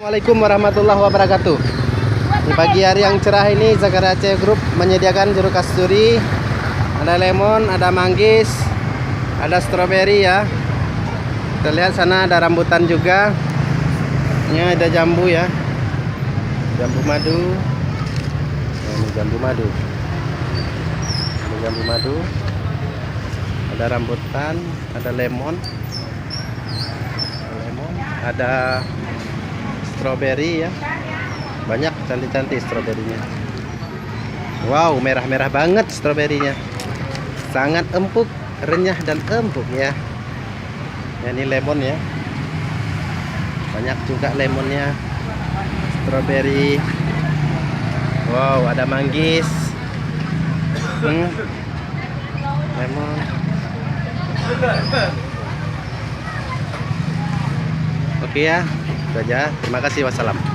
Assalamualaikum warahmatullahi wabarakatuh. Di pagi hari yang cerah ini Zakaria Aceh Group menyediakan jeruk kasturi, ada lemon, ada manggis, ada stroberi ya. Kita lihat sana ada rambutan juga. Ini ada jambu ya. Jambu madu. Nah, ini jambu madu. Ini jambu madu. Ada rambutan, ada lemon. Ada stroberi ya, banyak cantik-cantik stroberinya. Wow, merah-merah banget stroberinya, sangat empuk, renyah dan empuk ya. Ini lemon ya, banyak juga lemonnya, stroberi. Wow, ada manggis, lemon. Oke ya, itu aja. Terima kasih. Wassalam.